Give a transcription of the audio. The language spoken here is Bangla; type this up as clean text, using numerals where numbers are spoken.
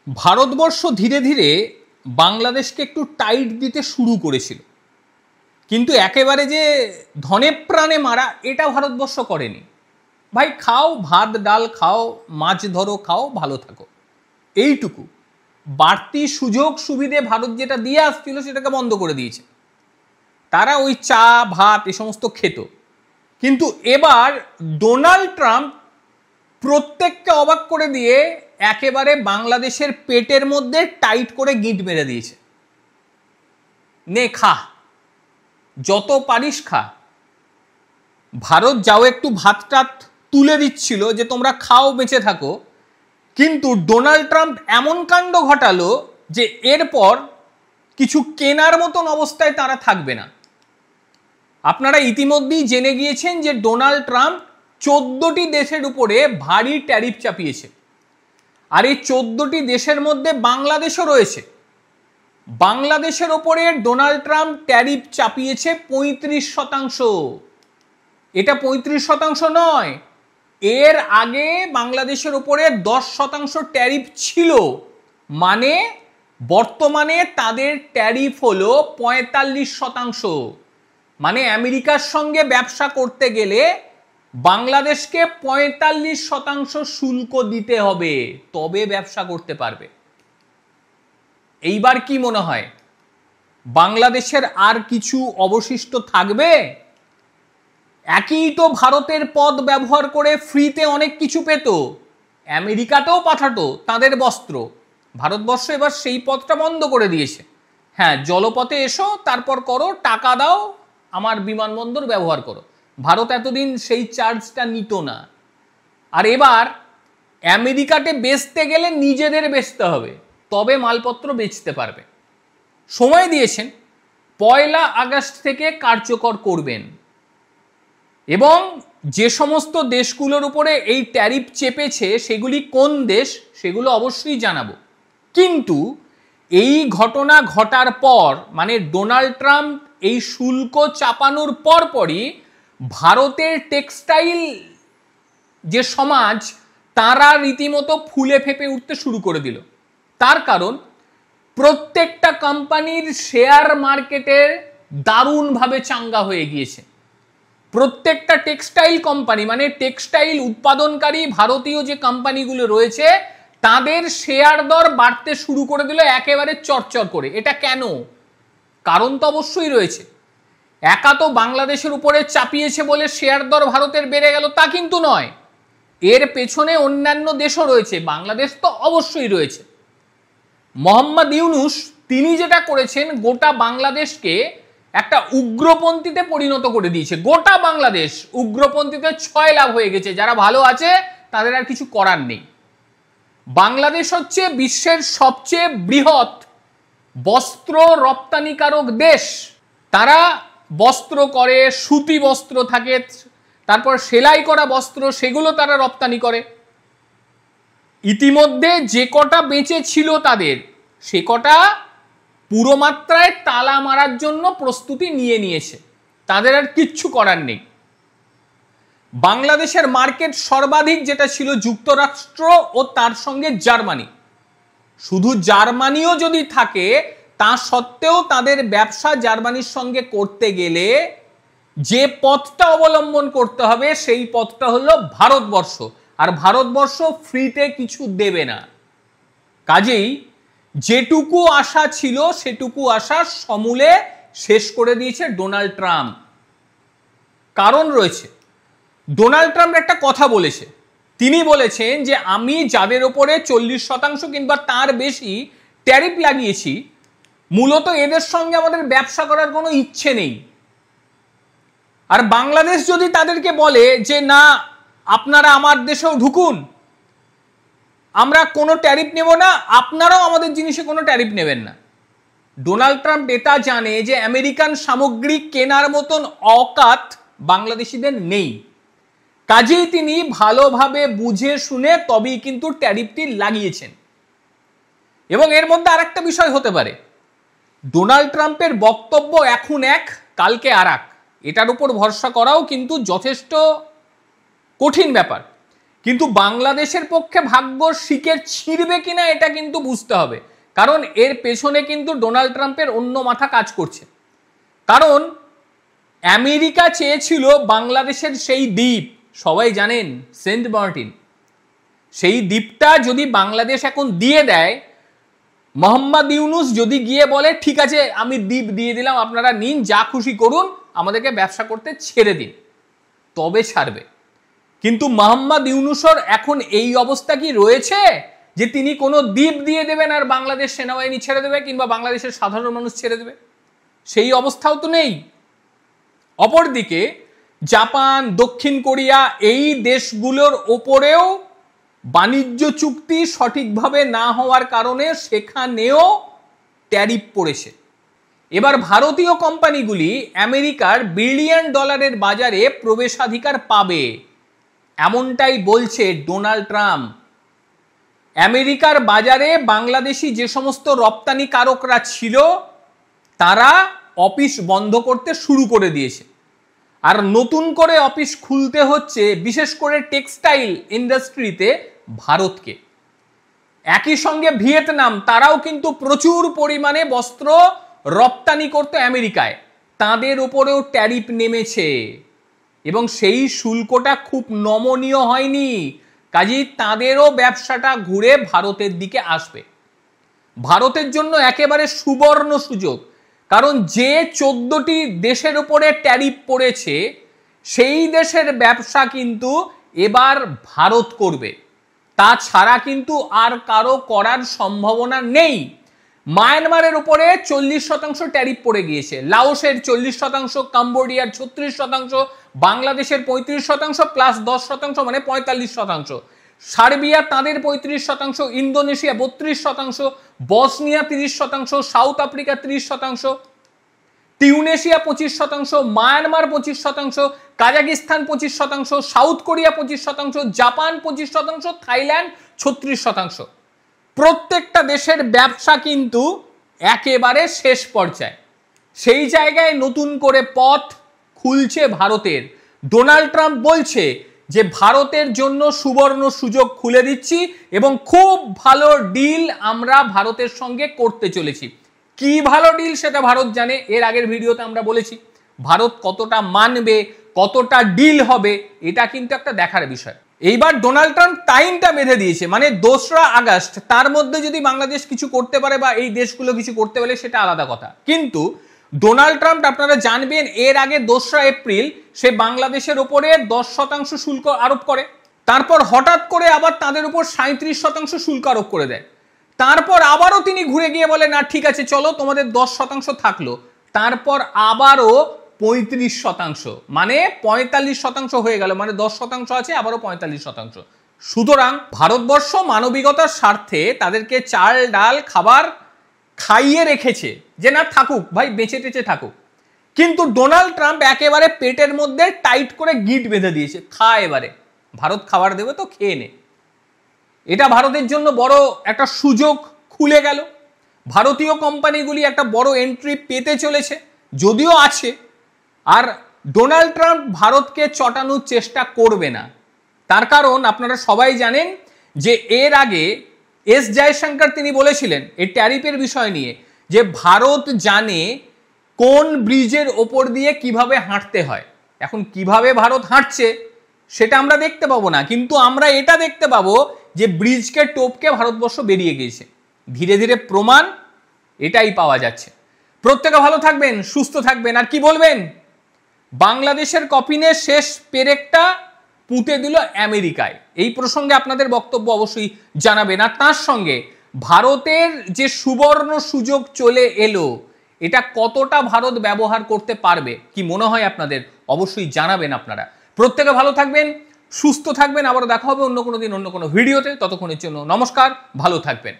ভারতবর্ষ ধীরে ধীরে বাংলাদেশকে একটু টাইট দিতে শুরু করেছিল, কিন্তু একেবারে যে ধনে প্রাণে মারা এটা ভারতবর্ষ করেনি। ভাই খাও, ভাত ডাল খাও, মাছ ধরো, খাও, ভালো থাকো, এইটুকু। বাড়তি সুযোগ সুবিধে ভারত যেটা দিয়ে আসছিল সেটাকে বন্ধ করে দিয়েছে। তারা ওই চা ভাত এ সমস্ত খেত, কিন্তু এবার ডোনাল্ড ট্রাম্প প্রত্যেককে অবাক করে দিয়ে একেবারে বাংলাদেশের পেটের মধ্যে টাইট করে গিঁট মেরে দিয়েছে। নে খা, যত পারিস খা। ভারত যাও একটু ভাত টাত তুলে দিচ্ছিল যে তোমরা খাও, বেঁচে থাকো, কিন্তু ডোনাল্ড ট্রাম্প এমন কাণ্ড ঘটালো যে এরপর কিছু কেনার মতন অবস্থায় তারা থাকবে না। আপনারা ইতিমধ্যেই জেনে গিয়েছেন যে ডোনাল্ড ট্রাম্প 14টি দেশের উপরে ভারী ট্যারিফ চাপিয়েছে, আর এই 14টি দেশের মধ্যে বাংলাদেশও রয়েছে। বাংলাদেশের ওপরে ডোনাল্ড ট্রাম্প ট্যারিফ চাপিয়েছে 35%। এটা 35% নয়, এর আগে বাংলাদেশের উপরে 10% ট্যারিফ ছিল। মানে বর্তমানে তাদের ট্যারিফ হলো 45%। মানে আমেরিকার সঙ্গে ব্যবসা করতে গেলে বাংলাদেশকে 45% শুল্ক দিতে হবে, তবে ব্যবসা করতে পারবে। এইবার কি মনে হয় বাংলাদেশের আর কিছু অবশিষ্ট থাকবে? একই তো ভারতের পথ ব্যবহার করে ফ্রিতে অনেক কিছু পেত, আমেরিকাতেও পাঠাতো তাদের বস্ত্র। ভারতবর্ষ এবার সেই পথটা বন্ধ করে দিয়েছে। হ্যাঁ, জলপথে এসো, তারপর করো, টাকা দাও, আমার বিমানবন্দর ব্যবহার করো। ভারত এতদিন সেই চার্জটা নিত না। আর এবার আমেরিকাতে বেচতে গেলে নিজেদের বেচতে হবে, তবে মালপত্র বেচতে পারবে। সময় দিয়েছেন, 1 আগস্ট থেকে কার্যকর করবেন। এবং যে সমস্ত দেশগুলোর উপরে এই ট্যারিফ চেপেছে সেগুলি কোন দেশ সেগুলো অবশ্যই জানাবো। কিন্তু এই ঘটনা ঘটার পর, মানে ডোনাল্ড ট্রাম্প এই শুল্ক চাপানোর পরপরই ভারতের টেক্সটাইল যে সমাজ তারা রীতিমতো ফুলে ফেপে উঠতে শুরু করে দিল। তার কারণ প্রত্যেকটা কোম্পানির শেয়ার মার্কেটের দারুণভাবে চাঙ্গা হয়ে গিয়েছে। প্রত্যেকটা টেক্সটাইল কোম্পানি, মানে টেক্সটাইল উৎপাদনকারী ভারতীয় যে কোম্পানিগুলো রয়েছে তাদের শেয়ার দর বাড়তে শুরু করে দিল একেবারে চরচর করে। এটা কেন? কারণ তো অবশ্যই রয়েছে। একা তো বাংলাদেশের উপরে চাপিয়েছে বলে শেয়ার দর ভারতের বেড়ে গেল তা কিন্তু নয়, এর পেছনে অন্যান্য দেশও রয়েছে, বাংলাদেশ তো অবশ্যই রয়েছে। মোহাম্মদ ইউনূস তিনি যেটা করেছেন, গোটা বাংলাদেশকে একটা উগ্রপন্থীতে পরিণত করে দিয়েছে। গোটা বাংলাদেশ উগ্রপন্থীতে 6 লাভ হয়ে গেছে। যারা ভালো আছে তাদের আর কিছু করার নেই। বাংলাদেশ হচ্ছে বিশ্বের সবচেয়ে বৃহৎ বস্ত্র রপ্তানিকারক দেশ। তারা বস্ত্র করে, সুতি বস্ত্র থাকে, তারপর সেলাই করা বস্ত্র, সেগুলো তারা রপ্তানি করে। ইতিমধ্যে যে কটা বেঁচে ছিল তাদের, সে কটা পুরো মাত্রায় তালা মারার জন্য প্রস্তুতি নিয়ে নিয়েছে। তাদের আর কিচ্ছু করার নেই। বাংলাদেশের মার্কেট সর্বাধিক যেটা ছিল যুক্তরাষ্ট্র ও তার সঙ্গে জার্মানি। শুধু জার্মানিও যদি থাকে তা সত্ত্বেও তাদের ব্যবসা জার্মানির সঙ্গে করতে গেলে যে পথটা অবলম্বন করতে হবে সেই পথটা হলো ভারতবর্ষ। আর ভারতবর্ষ ফ্রিতে কিছু দেবে না। কাজেই যেটুকু আশা ছিল সেটুকু আশা সমূলে শেষ করে দিয়েছে ডোনাল্ড ট্রাম্প। কারণ রয়েছে, ডোনাল্ড ট্রাম্প একটা কথা বলেছে। তিনি বলেছেন যে আমি যাদের ওপরে 40% কিংবা তার বেশি ট্যারিফ লাগিয়েছি, মূলত এদের সঙ্গে আমাদের ব্যবসা করার কোনো ইচ্ছে নেই। আর বাংলাদেশ যদি তাদেরকে বলে যে না, আপনারা আমার দেশেও ঢুকুন, আমরা কোনো ট্যারিফ নেব না, আপনারাও আমাদের জিনিসে কোনো ট্যারিফ নেবেন না। ডোনাল্ড ট্রাম্প এটা জানে যে আমেরিকান সামগ্রী কেনার মতন অকাত বাংলাদেশিদের নেই। কাজেই তিনি ভালোভাবে বুঝে শুনে তবেই কিন্তু ট্যারিফটি লাগিয়েছেন। এবং এর মধ্যে আরেকটা বিষয় হতে পারে, ডোনাল্ড ট্রাম্পের বক্তব্য এখন এক, কালকে আর এক। এটার উপর ভরসা করাও কিন্তু যথেষ্ট কঠিন ব্যাপার। কিন্তু বাংলাদেশের পক্ষে ভাগ্য শিকের ছিঁড়বে কিনা এটা কিন্তু বুঝতে হবে, কারণ এর পেছনে কিন্তু ডোনাল্ড ট্রাম্পের অন্য মাথা কাজ করছে। কারণ আমেরিকা চেয়েছিল বাংলাদেশের সেই দ্বীপ, সবাই জানেন সেন্ট মার্টিন, সেই দ্বীপটা যদি বাংলাদেশ এখন দিয়ে দেয়, মোহাম্মদ ইউনুস যদি গিয়ে বলে ঠিক আছে আমি দ্বীপ দিয়ে দিলাম, আপনারা নিন, যা খুশি করুন, আমাদেরকে ব্যবসা করতে ছেড়ে দিন, তবে ছাড়বে। কিন্তু মোহাম্মদ ইউনুসের এখন এই অবস্থা কি রয়েছে যে তিনি কোনো দ্বীপ দিয়ে দেবেন আর বাংলাদেশ সেনাবাহিনী ছেড়ে দেবে কিংবা বাংলাদেশের সাধারণ মানুষ ছেড়ে দেবে? সেই অবস্থাও তো নেই। অপরদিকে জাপান, দক্ষিণ কোরিয়া, এই দেশগুলোর ওপরেও বাণিজ্য চুক্তি সঠিকভাবে না হওয়ার কারণে সেখানেও ট্যারিফ পড়েছে। এবার ভারতীয় কোম্পানিগুলি আমেরিকার বিলিয়ন ডলারের বাজারে প্রবেশাধিকার পাবে, এমনটাই বলছে ডোনাল্ড ট্রাম্প। আমেরিকার বাজারে বাংলাদেশি যে সমস্ত রপ্তানিকারকরা ছিল তারা অফিস বন্ধ করতে শুরু করে দিয়েছে, আর নতুন করে অফিস খুলতে হচ্ছে বিশেষ করে টেক্সটাইল ইন্ডাস্ট্রিতে ভারতকে। একই সঙ্গে ভিয়েতনাম, তারাও কিন্তু প্রচুর পরিমাণে বস্ত্র রপ্তানি করতে আমেরিকায়, তাদের উপরেও ট্যারিফ নেমেছে এবং সেই শুল্কটা খুব নমনীয় হয়নি, কাজেই তাদেরও ব্যবসাটা ঘুরে ভারতের দিকে আসবে। ভারতের জন্য একেবারে সুবর্ণ সুযোগ, কারণ যে 14টি দেশের উপরে ট্যারিফ পড়েছে সেই দেশের ব্যবসা কিন্তু এবার ভারত করবে, তাছাড়া কিন্তু আর কারো করার সম্ভাবনা নেই। মায়ানমারের উপরে 40% ট্যারিফ পড়ে গিয়েছে, লাওসের 40%, কম্বোডিয়ার 36%, বাংলাদেশের 35% প্লাস 10% মানে 45%, সার্বিয়া তাদের 35%, Indonesia 32%, Bosnia 30%, south Africa 30%, Tunisia 25%, Myanmar 25%, Kazakhstan 25%, south Korea 25%, Japan 25%, Thailand 36%। প্রত্যেকটা দেশের ব্যবসা কিন্তু একেবারে শেষ পর্যায়ে। সেই জায়গায় নতুন করে পথ খুলছে ভারতের। ডোনাল্ড ট্রাম্প বলছে যে ভারতের জন্য সুবর্ণ সুযোগ খুলে দিচ্ছি এবং খুব ভালো ডিল আমরা ভারতের সঙ্গে করতে চলেছি। কি ভালো ডিল সেটা ভারত জানে, এর আগের ভিডিওতে আমরা বলেছি। ভারত কতটা মানবে, কতটা ডিল হবে, এটা কিন্তু একটা দেখার বিষয়। এইবার ডোনাল্ড ট্রাম্প টাইমটা বেঁধে দিয়েছে, মানে 2রা আগস্ট, তার মধ্যে যদি বাংলাদেশ কিছু করতে পারে বা এই দেশগুলো কিছু করতে পারে সেটা আলাদা কথা। কিন্তু ডোনাল্ড ট্রাম্প আপনারা জানবেন এর আগে 2রা এপ্রিল সে বাংলাদেশের উপরে 10% শুল্ক আরোপ করে, তারপর হঠাৎ করে আবার তাদের উপর 37% শুল্ক আরোপ করে দেয়। তারপর আবারও তিনি ঘুরে গিয়ে বলে না ঠিক আছে চলো তোমাদের 10% থাকলো, তারপর আবারও 35%, মানে 45% হয়ে গেল, মানে 10% আছে আবারও 45%। সুতরাং ভারতবর্ষ মানবিকতার স্বার্থে তাদেরকে চাল ডাল খাবার খাইয়ে রেখেছে যে না থাকুক ভাই, বেঁচে টেচে থাকুক। কিন্তু ডোনাল্ড ট্রাম্প একেবারে পেটের মধ্যে টাইট করে গিট বেঁধে দিয়েছে, খা এবারে, ভারত খাবার দেবে তো খেয়ে নে। এটা ভারতের জন্য বড় একটা সুযোগ খুলে গেল। ভারতীয় কোম্পানিগুলি একটা বড় এন্ট্রি পেতে চলেছে, যদিও আছে। আর ডোনাল্ড ট্রাম্প ভারতকে চটানোর চেষ্টা করবে না, তার কারণ আপনারা সবাই জানেন যে এর আগে এস জয়শঙ্কর তিনি বলেছিলেন এই ট্যারিফের বিষয় নিয়ে যে ভারত জানে কোন ব্রিজের ওপর দিয়ে কিভাবে হাঁটতে হয়। এখন কিভাবে ভারত হাঁটছে সেটা আমরা দেখতে পাবো না, কিন্তু আমরা এটা দেখতে পাবো যে ব্রিজকে টপকে ভারতবর্ষ বেরিয়ে গিয়েছে। ধীরে ধীরে প্রমাণ এটাই পাওয়া যাচ্ছে। প্রত্যেকে ভালো থাকবেন, সুস্থ থাকবেন। আর কি বলবেন, বাংলাদেশের কফিনের শেষ পেরেকটা পুঁতে দিল আমেরিকায়, এই প্রসঙ্গে আপনাদের বক্তব্য অবশ্যই জানাবেন। আর তার সঙ্গে ভারতের যে সুবর্ণ সুযোগ চলে এলো, এটা কতটা ভারত ব্যবহার করতে পারবে, কি মনে হয় আপনাদের অবশ্যই জানাবেন আপনারা। প্রত্যেকে ভালো থাকবেন, সুস্থ থাকবেন। আবার দেখা হবে অন্য কোনো দিন অন্য কোনো ভিডিওতে। ততক্ষণের জন্য নমস্কার, ভালো থাকবেন।